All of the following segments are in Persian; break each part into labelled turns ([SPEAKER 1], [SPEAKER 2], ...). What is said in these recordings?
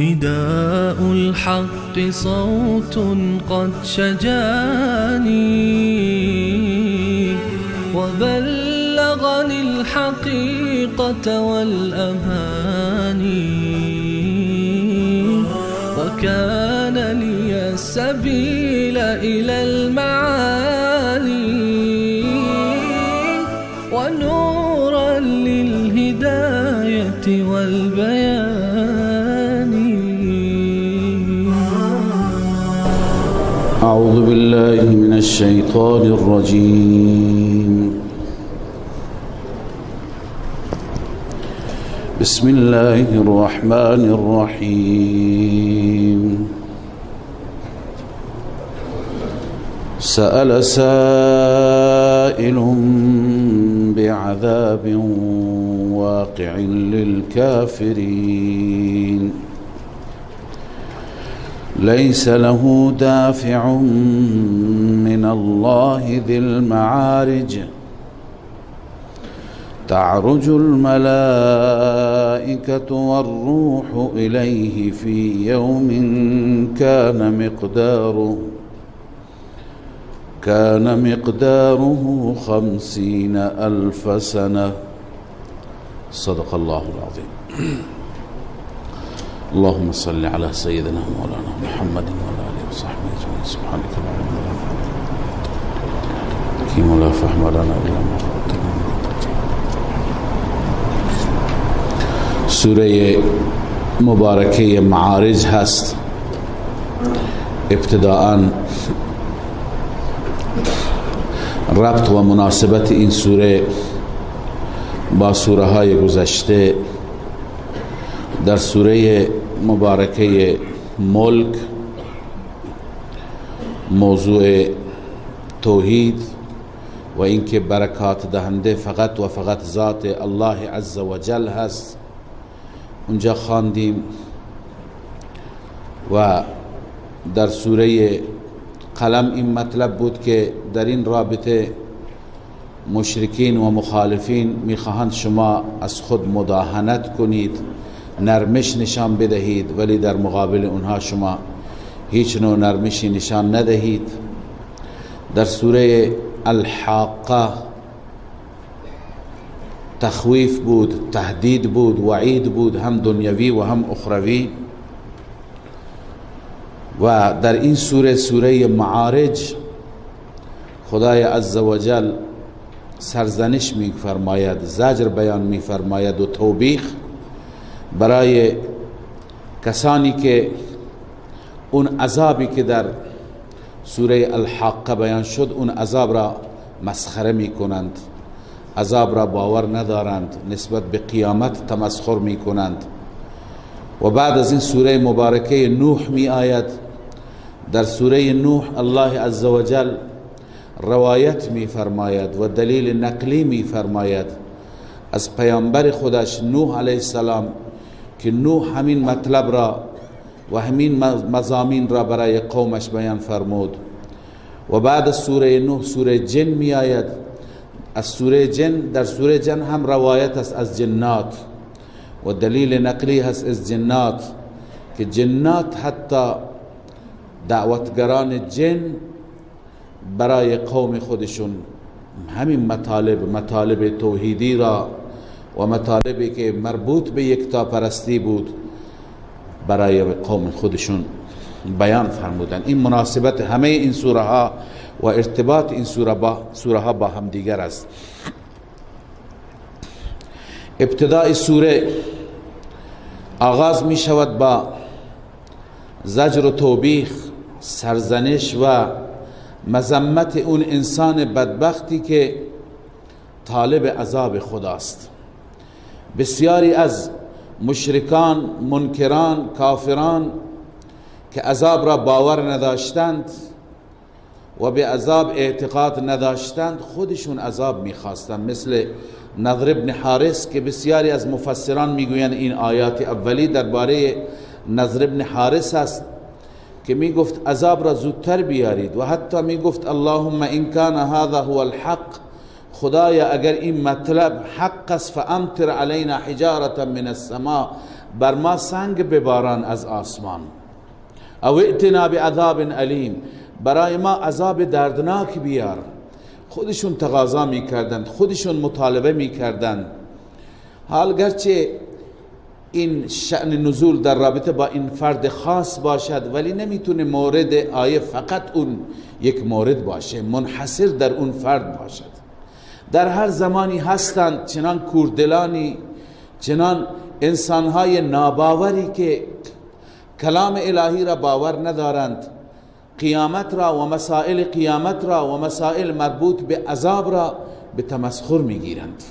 [SPEAKER 1] نداء الحق صوت قد شجاني وبلغني الحقيقة والأماني وكان لي السبيل إلى المعالي ونورا للهداية والبيان.
[SPEAKER 2] أعوذ بالله من الشيطان الرجيم. بسم الله الرحمن الرحيم. سأل سائل بعذاب واقع للكافرين ليس له دافع من الله ذي المعارج تعرج الملائكة والروح إليه في يوم كان مقداره 50,000 سنة. صدق الله العظيم. اللهم صل على سيدنا مولانا محمد وعلى آله وصحبه أجمعين. سبحانك لا علم لنا ولا فهم لنا إلا ما علمتنا. سوره مبارکه معارج هست. ابتداءً ربط و مناسبت این سوره با سوره های گذشته در سوره مبارکه ملک موضوع توحید و اینکه برکات دهنده فقط و فقط ذات الله عز و جل هست اونجا خواندیم و در سوره قلم این مطلب بود که در این رابطه مشرکین و مخالفین میخواهند شما از خود مداهنت کنید، نرمش نشان بدهید، ولی در مقابل اونها شما هیچ نوع نرمشی نشان ندهید. در سوره الحاقه تخویف بود، تهدید بود، وعید بود، هم دنیوی و هم اخروی. و در این سوره معارج خدای عزوجل سرزنش می فرماید، زجر بیان می فرماید و توبیخ برای کسانی که اون عذابی که در سوره الحاقه بیان شد اون عذاب را مسخره می کنند، عذاب را باور ندارند، نسبت به قیامت تمسخر می کنند. و بعد از این سوره مبارکه نوح می آید. در سوره نوح الله عزوجل روایت می فرماید و دلیل نقلی می فرماید از پیامبر خودش نوح علیه السلام که نوح همین مطلب را و همین مضامین را برای قومش بیان فرمود. و بعد از سوره نوح سوره جن می آید. از سوره جن، در سوره جن هم روایت است از جنات و دلیل نقلی هست از جنات که جنات حتی دعوتگران جن برای قوم خودشون همین مطالب توحیدی را و مطالبی که مربوط به یکتاپرستی بود برای قوم خودشون بیان فرمودن. این مناسبت همه این سوره ها و ارتباط این سوره ها با هم دیگر است. ابتدای سوره آغاز می شود با زجر و توبیخ، سرزنش و مذمت اون انسان بدبختی که طالب عذاب خداست. بسیاری از مشرکان، منکران، کافران که عذاب را باور نداشتند و به عذاب اعتقاد نداشتند خودشون عذاب میخواستند، مثل نضر ابن حارس که بسیاری از مفسران میگویند این آیات اولی درباره نضر ابن حارس است که میگفت عذاب را زودتر بیارید و حتی میگفت اللهم ان کان هذا هو الحق، خدایا اگر این مطلب حق است فامطر علینا حجارة من السماء، بر ما سنگ بباران از آسمان، او ائتنا بعذاب علیم، برای ما عذاب دردناک بیار. خودشون تقاضا میکردند، خودشون مطالبه میکردند. حال گرچه این شأن نزول در رابطه با این فرد خاص باشد ولی نمیتونه مورد آیه فقط اون یک مورد باشه، منحصر در اون فرد باشد. در هر زمانی هستند چنان کوردلانی، چنان انسانهای ناباوری که کلام الهی را باور ندارند، قیامت را و مسائل قیامت را و مسائل مربوط به عذاب را به تمسخر میگیرند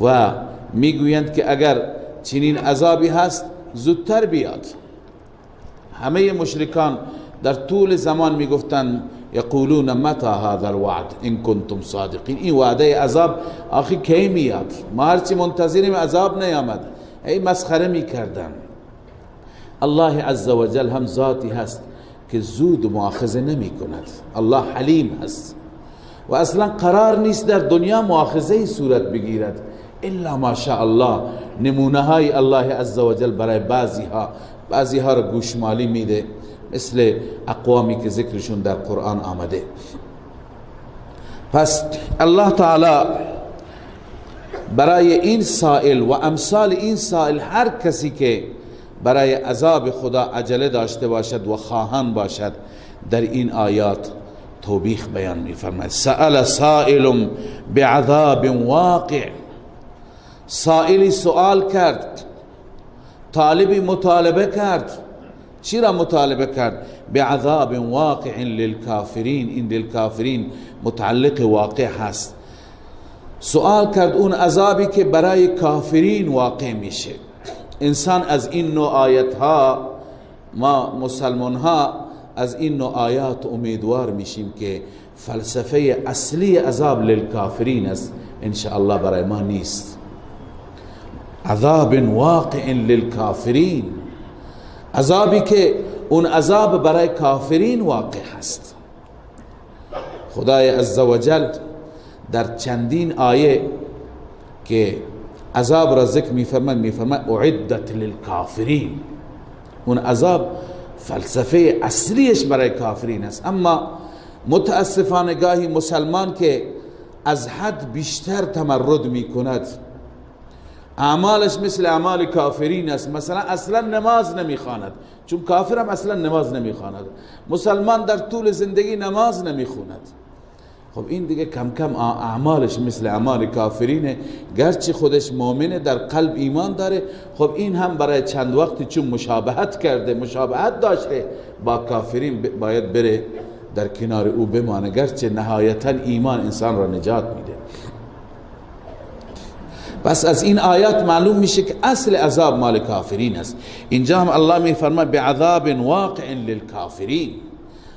[SPEAKER 2] و میگویند که اگر چنین عذابی هست زودتر بیاد. همه مشرکان در طول زمان میگفتند یقولون متى هذا الوعد ان کنتم صادقین، این وعده عذاب آخی کی میاد؟ ما هرچی منتظریم عذاب نیامد. ای مسخره میکردن. الله عز و جل هم ذاتی هست که زود مؤاخذه نمی کند. الله حلیم هست و اصلا قرار نیست در دنیا مؤاخذه صورت بگیرد الا ماشاء الله. نمونه های الله عز و جل برای بعضی ها را گوشمالی میده، مثل اقوامی که ذکرشون در قرآن آمده. پس الله تعالی برای این سائل و امثال این سائل، هر کسی که برای عذاب خدا عجله داشته باشد و خواهان باشد، در این آیات توبیخ بیان می‌فرماید. سأل سائل بعذاب واقع، سائلی سؤال کرد، طالبی مطالبه کرد. چی را مطالبه کرد؟ بعذاب واقع للکافرین، این للکافرین متعلق واقع هست. سؤال کرد اون عذابی که برای کافرین واقع میشه. انسان از این نوع آیت ها، ما مسلمان ها از این نوع آیات امیدوار میشیم که فلسفه اصلی عذاب للکافرین است، انشاءالله برای ما نیست. عذاب واقع للکافرین، عذابی که اون عذاب برای کافرین واقع هست. خدای عزوجل در چندین آیه که عذاب را ذکر میفرماید اعدت للکافرین، اون عذاب فلسفه اصلیش برای کافرین است. اما متاسفانه گاهی مسلمان که از حد بیشتر تمرد میکند، اعمالش مثل اعمال کافرین است. مثلا اصلا نماز نمیخواند، چون کافر هم اصلا نماز نمیخواند. مسلمان در طول زندگی نماز نمیخواند. خب این دیگه کم کم اعمالش مثل اعمال کافرینه، گرچه خودش مؤمنه، در قلب ایمان داره. خب این هم برای چند وقتی چون مشابهت کرده، مشابهت داشته با کافرین، باید بره در کنار او بمانه، گرچه نهایتا ایمان انسان را نجات میده. پس از این آیات معلوم میشه که اصل عذاب مال کافرین است. اینجا هم الله میفرماید بعذاب واقع للکافرین،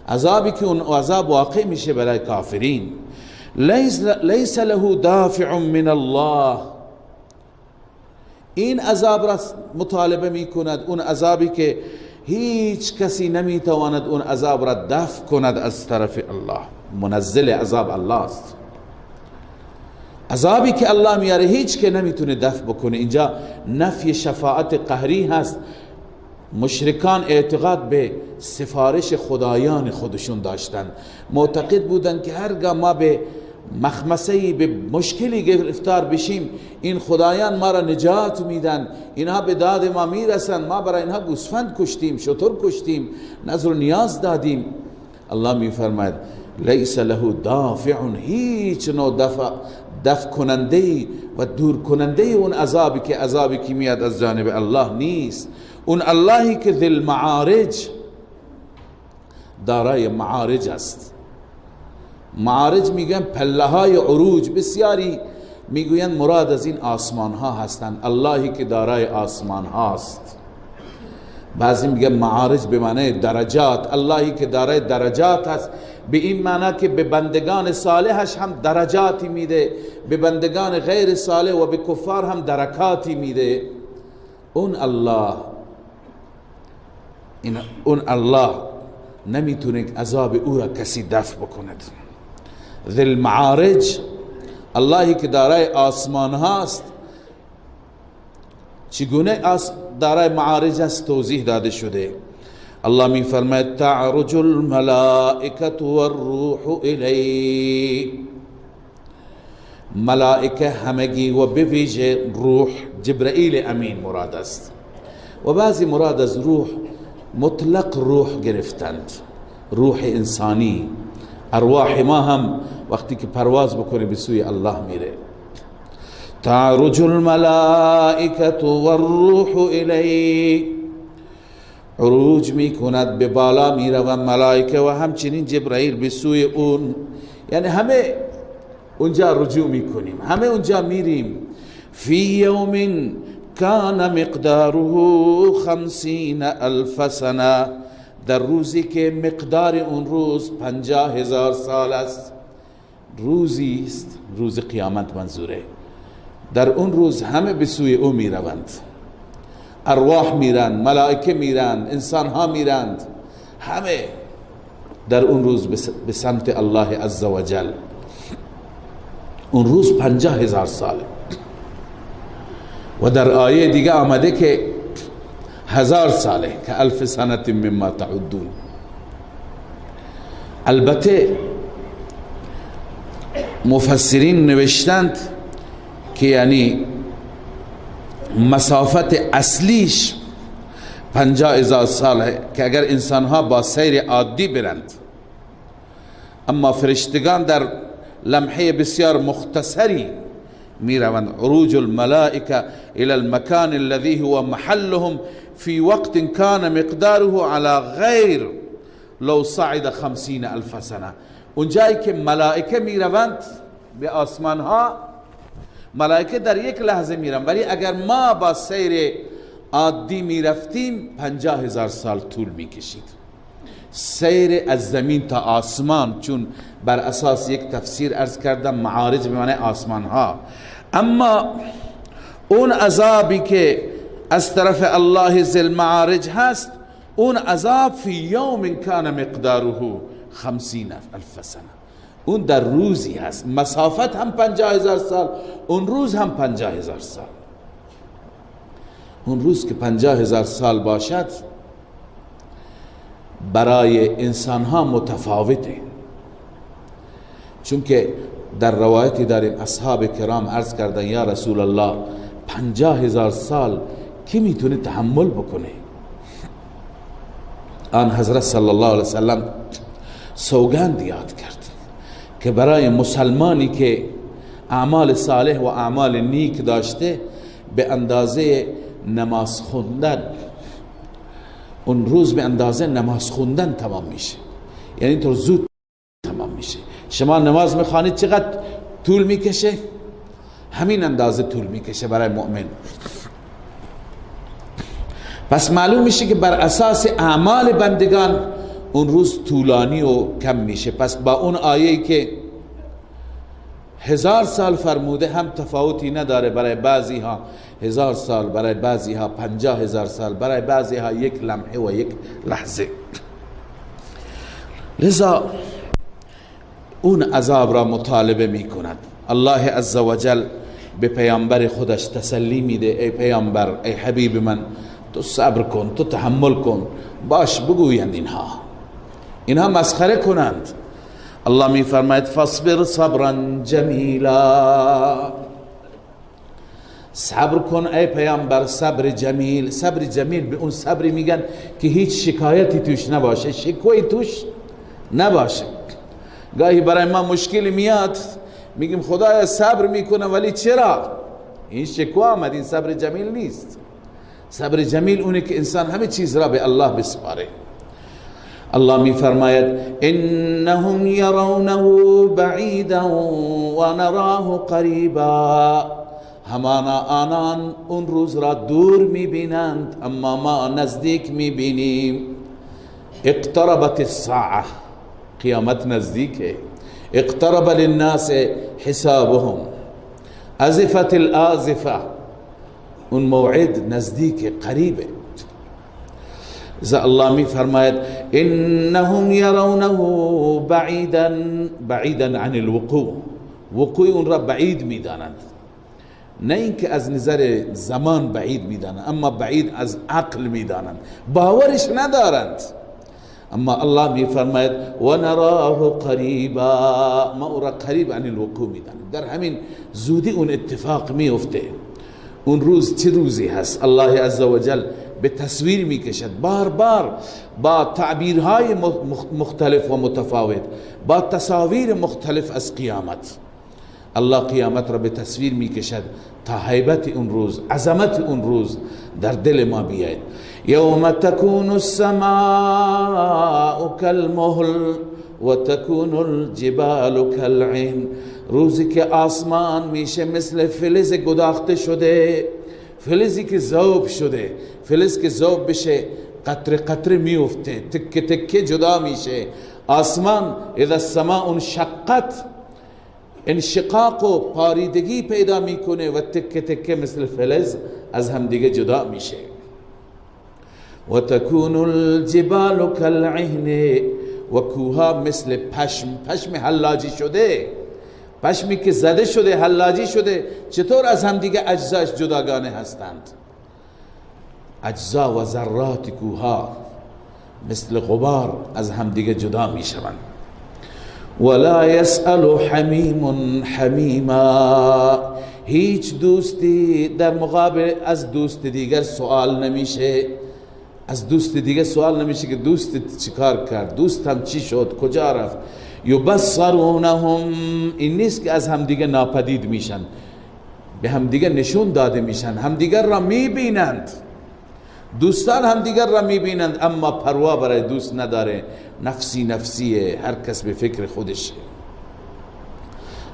[SPEAKER 2] عذابی که اون عذاب واقع میشه برای کافرین. لیس له دافع من الله، این عذاب را مطالبه میکند، اون عذابی که هیچ کسی نمیتواند اون عذاب را دفع کند از طرف الله. منزل عذاب الله است، عذابی که الله میاره هیچ که نمیتونه دفع بکنه. اینجا نفی شفاعت قهری هست. مشرکان اعتقاد به سفارش خدایان خودشون داشتن، معتقد بودن که هرگاه ما به مخمسه‌ای، به مشکلی گرفتار بشیم، این خدایان ما را نجات میدن، اینها به داد ما میرسن، ما برای اینها گوسفند کشتیم، شتر کشتیم، نظر و نیاز دادیم. الله میفرماید لیس له دافع، هیچ نوع دفع کننده و دور کننده اون عذابی که میاد از جانب الله نیست. اون اللهی که ذل معارج، دارای معارج است. معارج میگن پله های عروج. بسیاری میگویند مراد از این آسمان ها هستند، اللهی که دارای آسمان هاست. بعضی میگن معارج به معنی درجات، اللهی که دارای درجات هست، به این معنی که به بندگان صالحش هم درجاتی میده، به بندگان غیر صالح و به کفار هم درکاتی میده. اون الله نمیتونه عذاب او را کسی دفع بکند. ذی المعارج، اللهی که دارای آسمان هاست. چگونه دارای معارج است توضیح داده شده. الله می فرماید تعرج الملائکه والروح الیه، ملائکه همگی و بویژه روح جبرئیل امین مراد است. و بعضی مراد از روح مطلق روح گرفتند، روح انسانی. ارواح ما هم وقتی که پرواز بکنه به سوی الله میره. تعرج الملائکه والروح الیه، عروج میکند، به بالا میروند ملائکه و همچنین جبرائیل به سوی اون. یعنی همه اونجا رجوع میکنیم، همه اونجا میریم. فی یوم کان مقداره 50,000 سنه، در روزی که مقدار اون روز 50,000 سال است. روزی است، روز قیامت منظوره. در اون روز همه به سوی او میروند، ارواح میرند، ملائکه میرند، انسان ها میرند، همه در اون روز به سمت الله عزوجل. اون روز 50,000 ساله. و در آیه دیگه آمده که 1000 ساله که 1000 سنه مما تعدون. البته مفسرین نوشتند که یعنی مسافت اصلیش 50,000 ساله که اگر انسان ها با سیر عادی برند، اما فرشتگان در لمحه بسیار مختصری می روند. عروج الملائکه الى المكان الذي هو محلهم في وقت كان مقداره على غیر لو صعد 50,000 سنه. اونجایی که ملائکه می روند به آسمان ها، ملائکه در یک لحظه می روند، ولی اگر ما با سیر عادی می رفتیم 50,000 سال طول می کشید. سیر از زمین تا آسمان، چون بر اساس یک تفسیر عرض کردم معارج به معنی آسمان ها. اما اون عذابی که از طرف الله ذی المعارج هست، اون عذاب فی یوم کان مقداره 50,000 سنه، اون در روزی هست. مسافت هم 50,000 سال، اون روز هم 50,000 سال. اون روز که 50,000 سال باشد برای انسان ها متفاوته، چون که در روایتی داریم اصحاب کرام عرض کردن یا رسول الله 50,000 سال کی میتونه تحمل بکنه؟ آن حضرت صلی الله علیه وسلم سوگند یاد کرد که برای مسلمانی که اعمال صالح و اعمال نیک داشته به اندازه نماز خوندن، اون روز به اندازه نماز خوندن تمام میشه، یعنی اینطور زود تمام میشه. شما نماز میخوانید چقدر طول میکشه؟ همین اندازه طول میکشه برای مؤمن. پس معلوم میشه که بر اساس اعمال بندگان اون روز طولانی و کم میشه. پس با اون آیه‌ای که 1000 سال فرموده هم تفاوتی نداره، برای بعضی ها 1000 سال، برای بعضی ها 50,000 سال، برای بعضی ها یک لمحه و یک لحظه. لذا اون عذاب را مطالبه می کند. الله عزوجل به پیامبر خودش تسلی میده، ای پیامبر، ای حبیب من، تو صبر کن، تو تحمل کن. باش بگویند اینها مسخره کنند. الله می فرماید فاصبر صبرا جمیلا، صبر کن ای پیامبر صبر جمیل. صبر جمیل به اون صبری میگن که هیچ شکایتی توش نباشه، شکوی توش نباشه. گاهی برای ما مشکلی میاد میگیم خدایا صبر میکنه ولی چرا؟ این شکوا آمد، این صبر جمیل نیست. صبر جمیل اونه که انسان همه چیز را به الله بسپاره. الله می فرماید انهم یرونه بعیدا و نراه قریبا، همانا آنان اون روز را دور می بینند اما ما نزدیک می بینیم. اقتربت الساعه، قیامت نزدیکه. اقترب للناس حسابهم، ازفت الازفه، اون موعد نزدیک قریبه. الله می فرماید انهم یرونه بعیدا، بعیدا عن الوقوع، وقوع اون را بعید می دانند، نه اینکه از نظر زمان بعید می دانند، اما بعید از عقل می دانند، باورش ندارند. اما الله می فرماید و نراه قریبا، ما او را قریب عن الوقوع می دانند، در همین زودی اون اتفاق می افته. اون روز چه روزی هست؟ الله عزوجل به تصویر می کشد، بار بار با تعبیرهای مختلف و متفاوت، با تصاویر مختلف از قیامت. الله قیامت را به تصویر می کشد تا هیبت اون روز، عظمت اون روز در دل ما بیاید. یوم تکون السماء کالمهل و تکون الجبال کالعهن، روزی که آسمان میشه مثل فلز گداخته شده، فلزی که ذوب شده، فلز که ذوب بشه قطره قطره میفته، تکه تکه جدا میشه. آسمان اذا السماء انشقت، انشقاق و پاریدگی پیدا میکنه و تکه تکه مثل فلز از هم دیگه جدا میشه. و تکون الجبال کالعهن، و کوها مثل پشم، پشم حلاجی شده، پشمی که زده شده، حلاجی شده، چطور از هم دیگه اجزاش جداگانه هستند؟ اجزا و ذرات کوها مثل غبار از هم دیگه جدا می شوند. ولا يسأل حمیم حمیما، هیچ دوستی در مقابل از دوست دیگر سوال نمیشه. از دوست دیگه سوال نمیشه که دوست چیکار کرد، دوستم چی شد، کجا رفت. یبصرونهم، این نیست که از همدیگه ناپدید میشن، به همدیگه نشون داده میشن، همدیگر را میبینند. دوستان همدیگر را میبینند اما پروا برای دوست نداره، نفسی نفسیه، هر کس به فکر خودشه.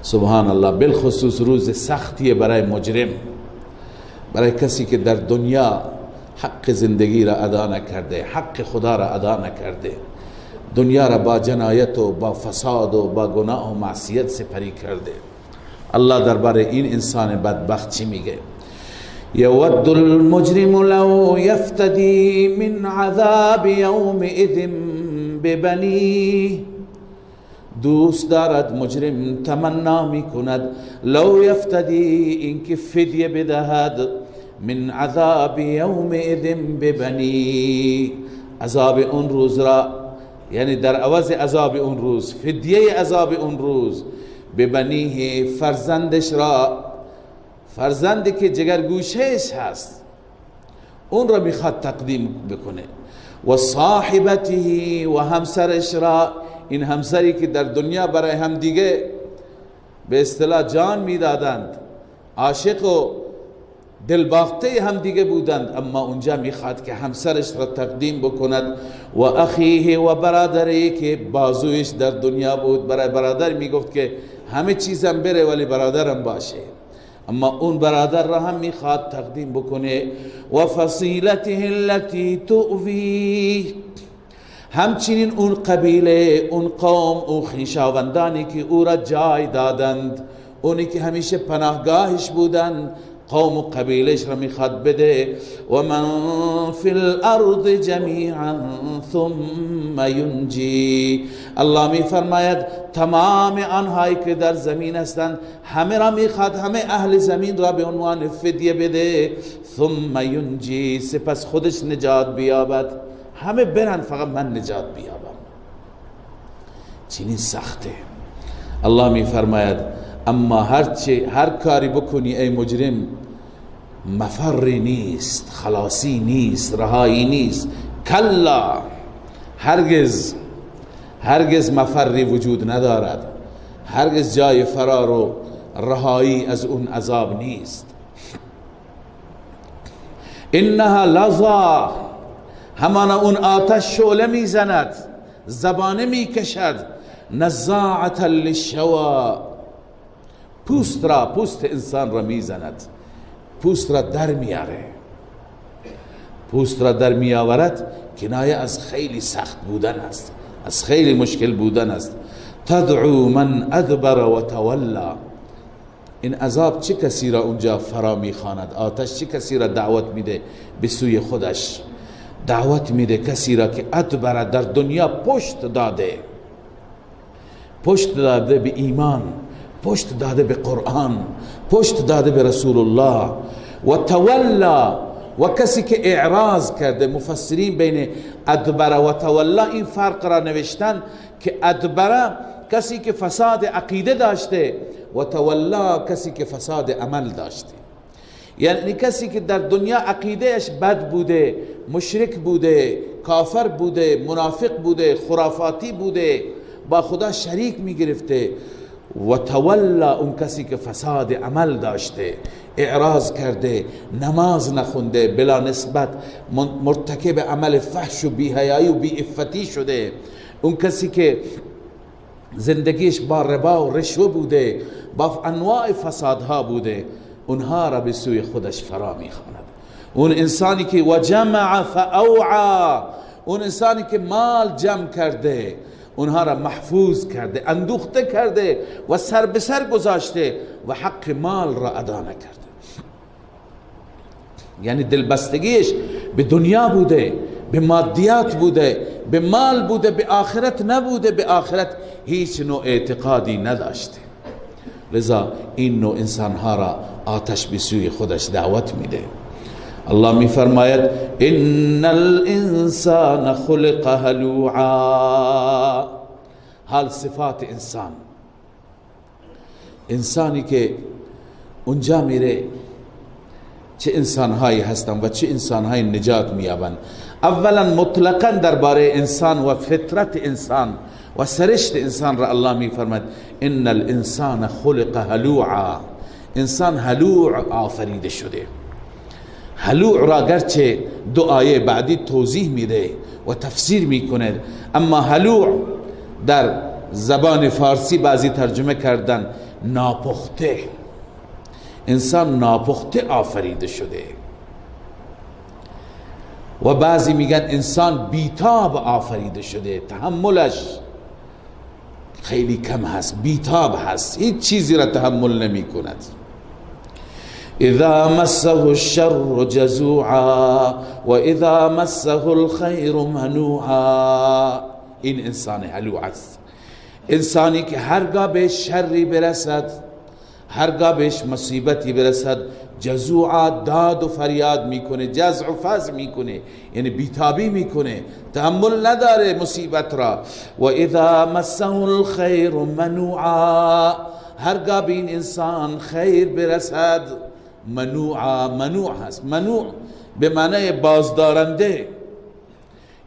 [SPEAKER 2] سبحان الله. بالخصوص روز سختیه برای مجرم، برای کسی که در دنیا حق زندگی را ادا نکرده، حق خدا را ادا نکرده، دنیا را با جنایت و با فساد و با گناه و معصیت سپری کرده. الله درباره این انسان بدبخت چی میگه؟ یود المجرم لو یفتدی من عذاب یومئذ ببنیه، دوست دارد مجرم، تمنا میکند لو یفتدی، اینکه فدیه بدهد، من عذاب یومئذ ببنیه، عذاب اون روز را، یعنی در عوض عذاب اون روز، فدیه عذاب اون روز، ببنیه، فرزندش را، فرزندی که جگرگوشهش هست اون را میخواد تقدیم بکنه، و صاحبته، و همسرش را، این همسری که در دنیا برای هم دیگه به اصطلاح جان میدادند، عاشق و دلباخته هم دیگه بودند، اما اونجا میخواد که همسرش را تقدیم بکند، و اخیه، و برادری که بازویش در دنیا بود. برای برادر میگفت که همه چیزم بره ولی برادرم باشه، اما اون برادر را هم میخواد تقدیم بکنه. و فصیلته التي تؤوی، همچنین اون قبیله، اون قوم، اون خویشاوندانی که او را جای دادند، اونی که همیشه پناهگاهش بودند، قوم و قبیلش را میخواد بده. و من فی الارض جمیعا ثم ینجی، الله میفرماید تمام آنهایی که در زمین هستند همه را میخواد، همه اهل زمین را به عنوان فدیه بده. ثم ینجی، سپس خودش نجات بیابد. همه برن فقط من نجات بیابم. چنین سخته. الله میفرماید اما هر کاری بکنی ای مجرم، مفری نیست، خلاصی نیست، رهایی نیست. کلا، هرگز مفری وجود ندارد، هرگز جای فرار و رهایی از اون عذاب نیست. انها لظا، همانا اون آتش شعله میزند، زبانه می کشد. نزاعة للشوى، پوست انسان را می زند، پوست را در میاره. پوست را در می آورد کنایه از خیلی سخت بودن است، از خیلی مشکل بودن است. تدعو من ادبر و تولا، این عذاب چه کسی را اونجا فرا میخواند؟ آتش چه کسی را دعوت میده به سوی خودش؟ دعوت میده کسی را که ادبر، در دنیا پشت داده به ایمان، پشت داده به قرآن، پشت داده به رسول الله. و تولا، و کسی که اعراض کرده. مفسرین بین ادبر و تولا این فرق را نوشتن که ادبر کسی که فساد عقیده داشته و تولا کسی که فساد عمل داشته. یعنی کسی که در دنیا عقیدهش بد بوده، مشرک بوده، کافر بوده، منافق بوده، خرافاتی بوده، با خدا شریک می گرفته. و تولا اون کسی که فساد عمل داشته، اعراض کرده، نماز نخونده، بلا نسبت مرتکب عمل فحش و بی‌حیایی و بی‌عفتی شده. اون کسی که زندگیش با ربا و رشوه بوده، با انواع فسادها بوده، اونها را به سوی خودش فرا میخواند. اون انسانی که و جمع فاوعى، اون انسانی که مال جمع کرده، اونها را محفوظ کرده، اندوخته کرده و سر به سر گذاشته و حق مال را ادا نکرده. یعنی دلبستگیش به دنیا بوده، به مادیات بوده، به مال بوده، به آخرت نبوده، به آخرت هیچ نوع اعتقادی نداشته. لذا این نوع انسانها را آتش به سوی خودش دعوت میده. الله می فرماید ان الانسان خلق هلوعا. حال صفات انسانی که اونجا میره چه انسانهایی هستن و چه انسانهایی نجات میابن. اولا مطلقا درباره انسان و فطرت انسان و سرشت انسان را الله می فرماید ان الانسان خلق هلوعا. انسان هلوع آفریده شده. هلوع را گرچه دو آیه بعدی توضیح میده و تفسیر میکنه، اما هلوع در زبان فارسی بعضی ترجمه کردن ناپخته. انسان ناپخته آفریده شده و بعضی میگن انسان بیتاب آفریده شده، تحملش خیلی کم هست، بیتاب هست، هیچ چیزی را تحمل نمی کند. اذا مسه الشر جزوعا و اذا مسه الخیر منوعا. این انسان هلوع است، انسانی که هرگاه به شری برسد، هرگاه بهش مصیبتی برسد، جزوعا داد و فریاد میکنه، جزع و فز میکنه، یعنی بیتابی میکنه، تحمل نداره مصیبت را. و اذا مسه الخیر منوعا، هرگاه به این انسان خیر برسد، منوعا، منوع هست، منوع به معنی بازدارنده،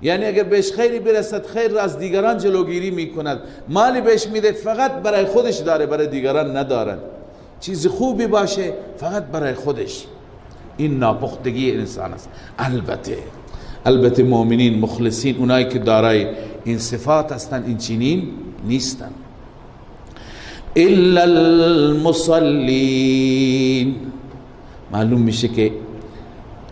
[SPEAKER 2] یعنی اگر بهش خیری برسد خیر را از دیگران جلوگیری میکند، مالی بهش میده فقط برای خودش داره، برای دیگران ندارد. چیز خوبی باشه فقط برای خودش. این ناپختگی انسان است. البته مؤمنین مخلصین، اونایی که دارای این صفات هستند، این چنین نیستند. الا المصلین. معلوم میشه که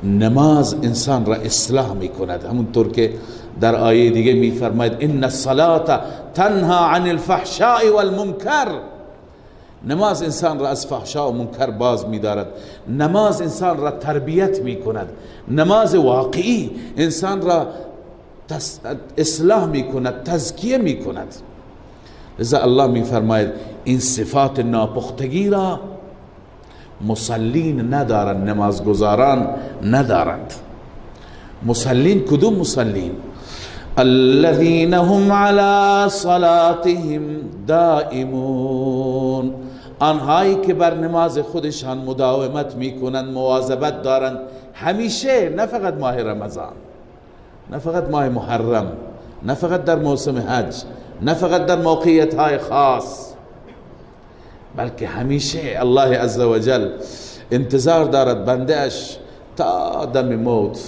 [SPEAKER 2] نماز انسان را اصلاح میکند، همونطور که در آیه دیگه میفرماید ان الصلاة تنها عن الفحشاء والمنکر. نماز انسان را از فحشا و منکر باز می‌دارد. نماز انسان را تربیت می‌کند. نماز واقعی انسان را اصلاح می‌کند، تزکیه می‌کند. لذا الله می‌فرماید این صفات ناپختگی را مصلین ندارند، نمازگزاران ندارند. مصلین کدوم مصلین؟ الذين هم على صلاتهم دائمون. آنهایی که بر نماز خودشان مداومت میکنند، مواظبت دارند همیشه، نه فقط ماه رمضان، نه فقط ماه محرم، نه فقط در موسم حج، نه فقط در موقعیت های خاص، بلکه همیشه الله عزوجل انتظار دارد بنده اش تا دم موت،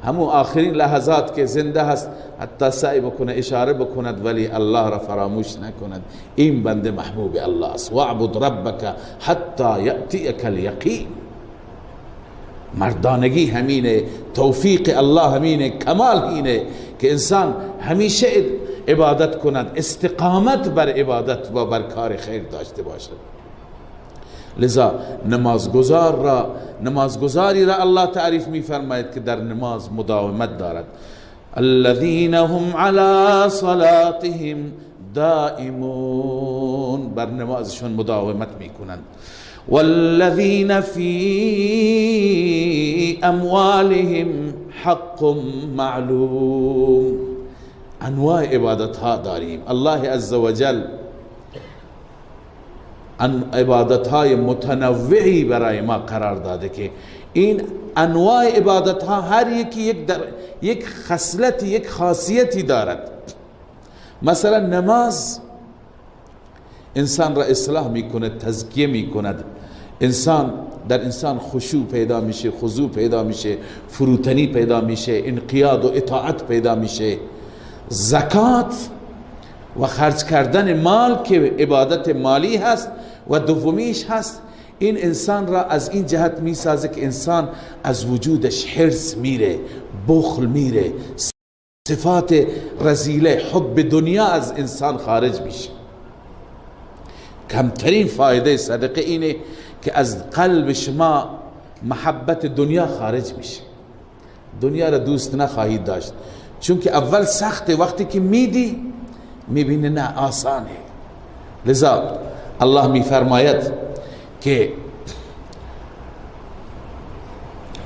[SPEAKER 2] همون آخرین لحظات که زنده هست حتی سعی بکنه اشاره بکند ولی الله را فراموش نکند. این بنده محبوب الله است. واعبد ربک حتی یأتیک الیقین. مردانگی همینه، توفیق الله همینه، کمال اینه که انسان همیشه عبادت کند، استقامت بر عبادت و بر کار خیر داشته باشد. لذا نمازگزاری را الله تعریف می فرماید که در نماز مداومت دارد. الذين هم على صلاتهم دائمون، بر نمازشون مداومت می کنند. والذين في اموالهم حق معلوم. انواع عبادت ها داریم. الله عزوجل عبادت های متنوعی برای ما قرار داده که این انواع عبادت ها هر یکی یک خصلتی، یک خاصیتی دارد. مثلا نماز انسان را اصلاح میکنه، تزکیه میکند، در انسان خشوع پیدا میشه، خضوع پیدا میشه، فروتنی پیدا میشه، انقیاد و اطاعت پیدا میشه. زکات و خرج کردن مال که عبادت مالی هست و دومیش هست، این انسان را از این جهت میسازه که انسان از وجودش حرص میره، بخل میره، صفات رذیله، حب دنیا از انسان خارج میشه. کمترین فایده صدقه اینه که از قلب شما محبت دنیا خارج میشه. دنیا را دوست نخواهید داشت، چون که اول سخته، وقتی که میدی میبینه نه آسانه. لذا الله میفرماید که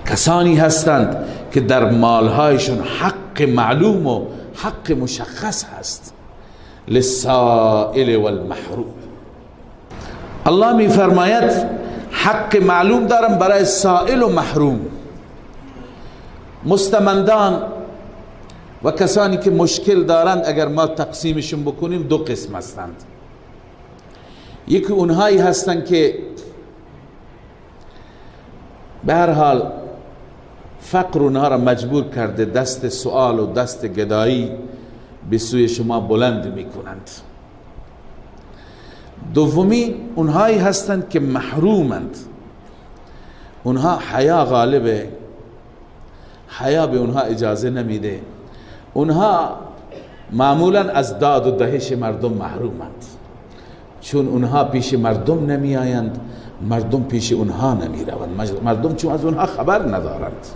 [SPEAKER 2] کسانی هستند که در مالهایشون حق معلوم و حق مشخص هست، للسائل والمحروم. الله میفرماید حق معلوم دارم برای سائل و محروم. مستمندان و کسانی که مشکل دارند اگر ما تقسیمشون بکنیم دو قسم هستند. یکی اونهایی هستند که به هر حال فقر اونها را مجبور کرده دست سوال و دست گدایی به سوی شما بلند می کنند. دومی اونهایی هستند که محرومند، اونها حیا غالبه، حیا به اونها اجازه نمیده، اونها معمولا از داد و دهش مردم محرومند، چون اونها پیش مردم نمی آیند، مردم پیش اونها نمی روند، مردم چون از اونها خبر ندارند.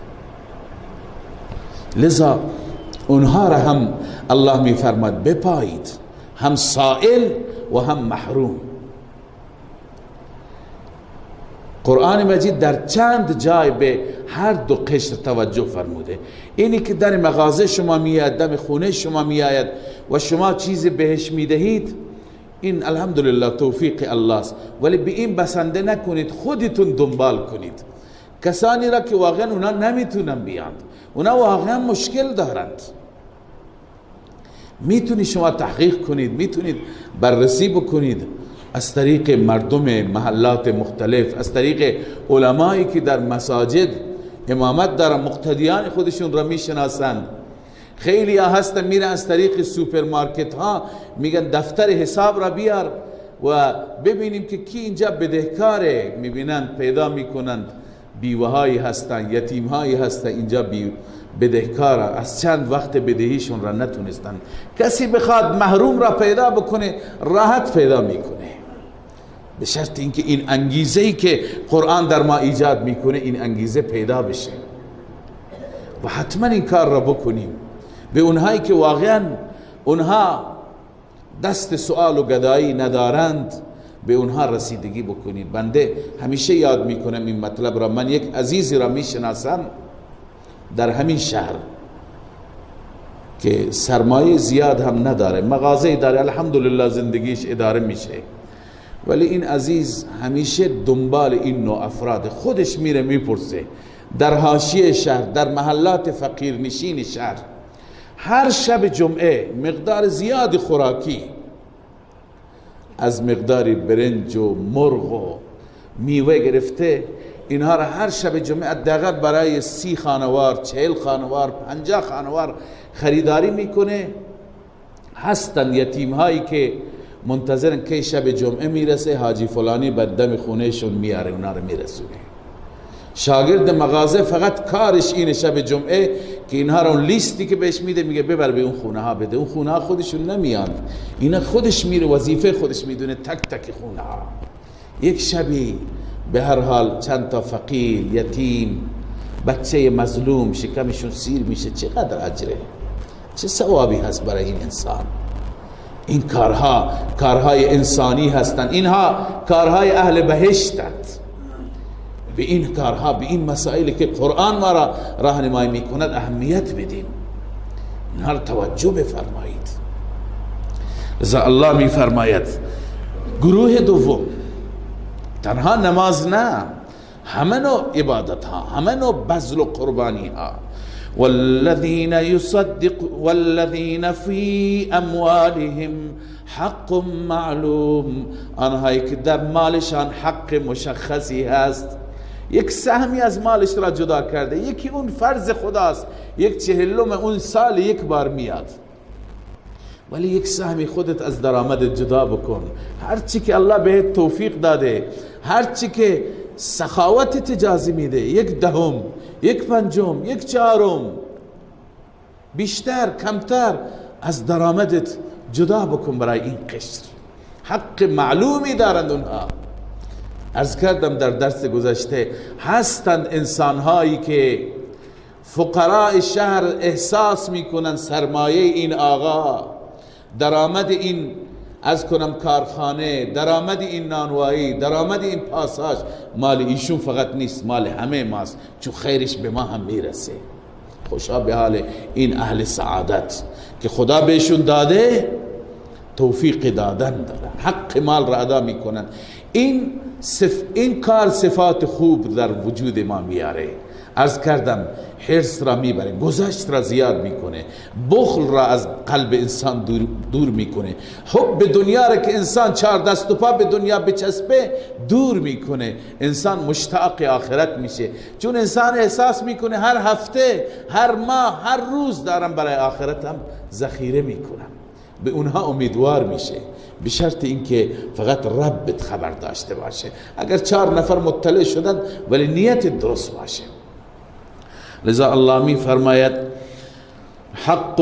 [SPEAKER 2] لذا اونها را هم الله می فرماید بپایید، هم سائل و هم محروم. قرآن مجید در چند جای به هر دو قشر توجه فرموده. اینی که در مغازه شما میاد، دم خونه شما میآید و شما چیزی بهش میدهید، این الحمدلله توفیق الله است، ولی به این بسنده نکنید، خودتون دنبال کنید. کسانی را که واقعا اونا نمیتونن بیاند، اونا واقعا مشکل دارند، میتونید شما تحقیق کنید، میتونید بررسی بکنید از طریق مردم محلات مختلف، از طریق علمایی که در مساجد امامت دارن، مقتدیان خودشون را میشناسند. خیلی ها هستن میرن از طریق سوپرمارکت ها میگن دفتر حساب را بیار و ببینیم که کی اینجا بدهکاره، میبینن پیدا میکنند بیوه هایی هستن، یتیم هایی هستن اینجا بدهکار، از چند وقت بدهیشون را نتونستن. کسی بخواد محروم را پیدا بکنه راحت پیدا میکنه، به شرط اینکه این انگیزه‌ای که قرآن در ما ایجاد میکنه این انگیزه پیدا بشه و حتما این کار را بکنیم. به اونهایی که واقعا اونها دست سوال و گدایی ندارند به اونها رسیدگی بکنید. بنده همیشه یاد میکنم این مطلب را. من یک عزیزی را میشناسم در همین شهر که سرمایه زیاد هم نداره، مغازه داره، الحمدلله زندگیش اداره میشه، ولی این عزیز همیشه دنبال این نوع افراد خودش میره میپرسه در حاشیه شهر، در محلات فقیر نشین شهر، هر شب جمعه مقدار زیاد خوراکی از مقدار برنج و مرغ و میوه گرفته اینها را هر شب جمعه حداقل برای 30 خانوار 40 خانوار 50 خانوار خریداری میکنه. هستن یتیم هایی که منتظرن که شب جمعه میرسه حاجی فلانی به دم خونهشون میاره اونا رو میرسونه. شاگرد مغازه فقط کارش اینه شب جمعه که اینها رو لیستی که بهش میده میگه ببر به اون خونه ها بده. اون خونه ها خودشون نمیان، اینا خودش میره وظیفه خودش میدونه تک تک خونه ها. یک شبی به هر حال چند تا فقیر یتیم بچه مظلوم شکمشون سیر میشه، چقدر اجره، چه ثوابی هست برای این انسان. این کارهای انسانی هستند، اینها کارهای اهل بهشتند. به این کارها، به این مسائلی که قرآن ما را راهنمایی میکند اهمیت بدیم، اینها را توجه بفرمایید. لذا الله میفرماید گروه دوم تنها نماز نه، همه نوع عبادت ها، همه نوع بذل و قربانی ها. والذین فی اموالهم حق معلوم، آنهایی که در مالشان حق مشخصی هست، یک سهمی از مالش را جدا کرده، یکی اون فرض خداست، 1/40 اون سال یک بار میاد، ولی یک سهمی خودت از درآمد جدا بکن. هرچی که الله بهت توفیق داده، هرچی که سخاوتت اجازه میده، 1/10 1/5 1/4 بیشتر کمتر از درآمدت جدا بکن برای این قشر. حق معلومی دارند اونها. عرض کردم در درس گذشته هستند انسانهایی که فقراء شهر احساس میکنن سرمایه این آقا، درآمد این از کنم کارخانه، درآمد این نانوایی، درآمد این پاساژ مال ایشون فقط نیست، مال همه ماست، چون خیرش به ما هم میرسه. خوشا به حال این اهل سعادت که خدا بهشون داده، توفیق دادن دارن، حق مال را ادا میکنن. این کار صفات خوب در وجود ما میاره. عرض کردم حرص را میبره، گذشت را زیاد میکنه، بخل را از قلب انسان دور میکنه، حب دنیا را که انسان 4 دست و پا به دنیا بچسبه دور میکنه. انسان مشتاق آخرت میشه، چون انسان احساس میکنه هر هفته، هر ماه، هر روز دارم برای آخرتم ذخیره میکنم، به اونها امیدوار میشه، به شرط اینکه فقط ربت خبر داشته باشه. اگر 4 نفر مطلع شدن ولی نیت درست باشه. لذا الله می فرماید حق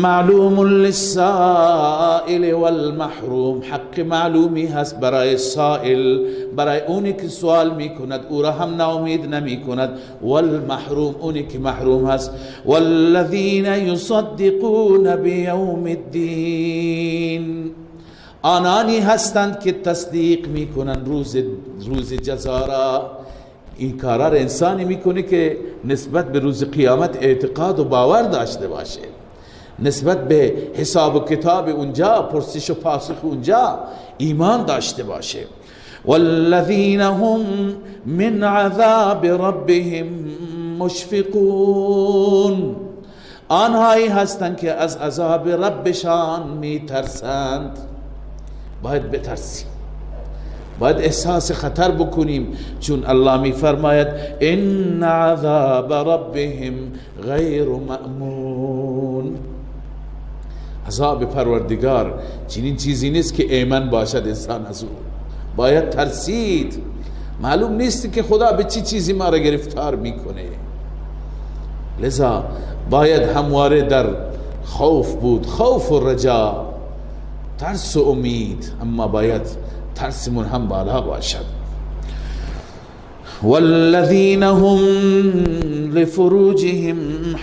[SPEAKER 2] معلوم للسائل والمحروم، حق معلومی هست برای سائل، برای اونی که سوال می کند او را هم ناامید نمی کند، والمحروم اونی که محروم هست. والذین یصدقون بیوم الدین، آنانی هستند که تصدیق می کنند روز جزا را. این کارا را انسانی میکنه که نسبت به روز قیامت اعتقاد و باور داشته باشه، نسبت به حساب و کتاب اونجا، پرسش و پاسخ اونجا ایمان داشته باشه. والذین هم من عذاب ربهم مشفقون، آنهایی هستند که از عذاب ربشان میترسند. باید بترسیم، باید احساس خطر بکنیم، چون الله می فرماید ان عذاب ربهم غیر مأمون. عذاب پروردگار چنین چیزی نیست که ایمن باشد انسان از او، باید ترسید. معلوم نیست که خدا به چی چیزی ما را گرفتار میکنه، لذا باید همواره در خوف بود، خوف و رجا، ترس و امید، اما باید ترسمون هم بالا باشد. والذین هم لفروجهم